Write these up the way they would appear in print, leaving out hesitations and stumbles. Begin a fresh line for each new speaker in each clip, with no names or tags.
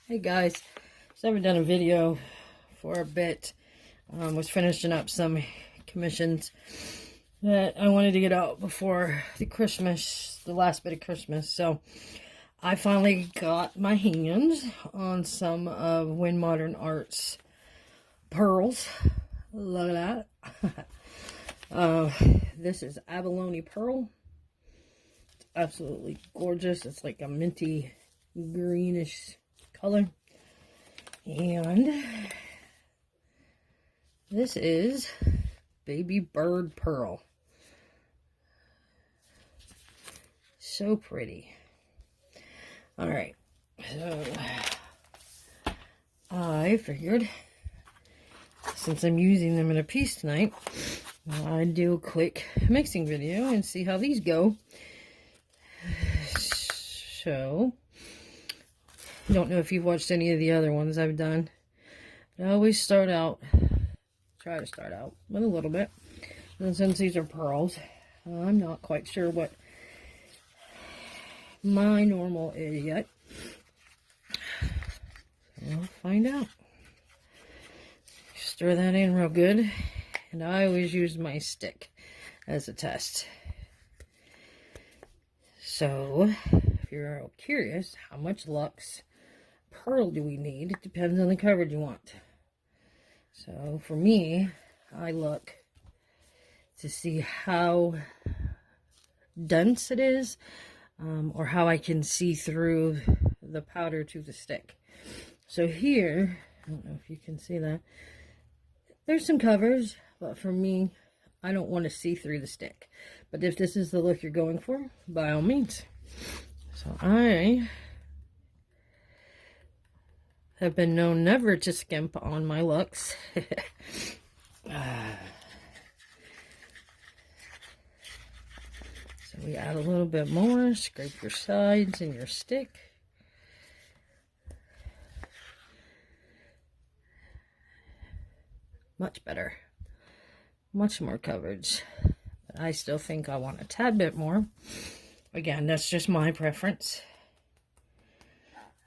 Hey guys, so I haven't done a video for a bit. Was finishing up some commissions that I wanted to get out before the last bit of Christmas. So I finally got my hands on some of Wynn Modern Art's pearls. Look at that. This is abalone pearl. It's absolutely gorgeous. It's like a minty greenish color. And this is baby bird pearl. So pretty. All right, so I figured since I'm using them in a piece tonight, I'd do a quick mixing video and see how these go. So I don't know if you've watched any of the other ones I've done, but I always try to start out with a little bit. And since these are pearls, I'm not quite sure what my normal is yet. So we'll find out. Stir that in real good, and I always use my stick as a test. So if you're curious, how much Luxe Pearl do we need? It depends on the coverage you want. So for me, I look to see how dense it is, or how I can see through the powder to the stick. So here, I don't know if you can see that, there's some covers, but for me, I don't want to see through the stick. But if this is the look you're going for, by all means. So I have been known never to skimp on my Luxe. So we add a little bit more, scrape your sides and your stick. Much better. Much more coverage. But I still think I want a tad bit more. Again, that's just my preference.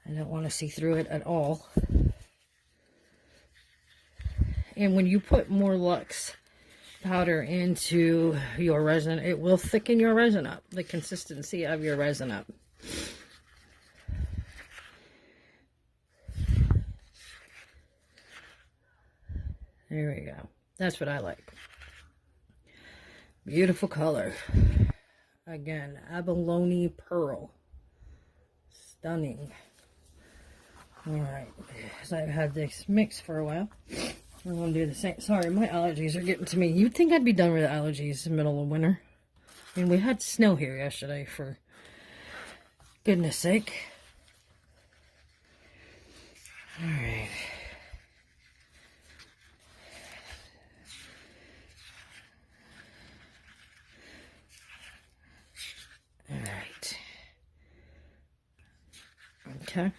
I don't want to see through it at all. And when you put more Luxe powder into your resin, it will thicken your resin up, the consistency of your resin up. There we go. That's what I like. Beautiful color. Again, abalone pearl. Stunning. Alright, because I've had this mix for a while, I'm going to do the same. Sorry, my allergies are getting to me. You'd think I'd be done with allergies in the middle of winter. I mean, we had snow here yesterday, for goodness sake. Alright. Alright. Okay.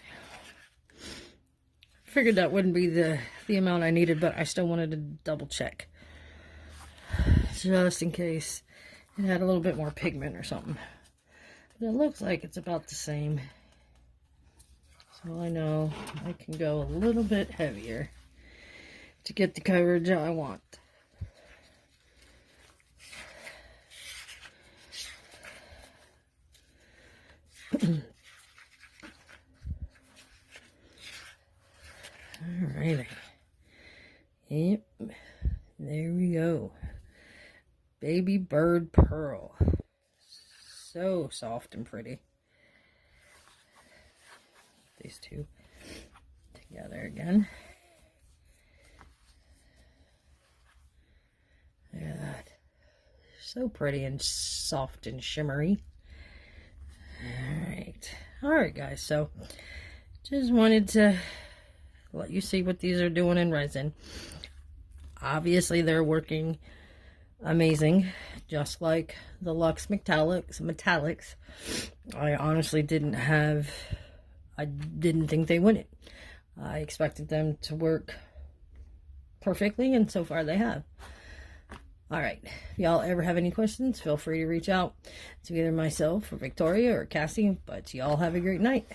Figured that wouldn't be the amount I needed, but I still wanted to double check just in case it had a little bit more pigment or something. But it looks like it's about the same, so I know I can go a little bit heavier to get the coverage I want. Alrighty. Yep. There we go. Baby bird pearl. So soft and pretty. These two together again. Look at that. So pretty and soft and shimmery. Alright guys, so just wanted to let you see what these are doing in resin. Obviously they're working amazing, just like the LUXE metallics. I honestly didn't think they wouldn't. I expected them to work perfectly, and so far they have. Alright, if y'all ever have any questions, feel free to reach out to either myself or Victoria or Cassie, but y'all have a great night.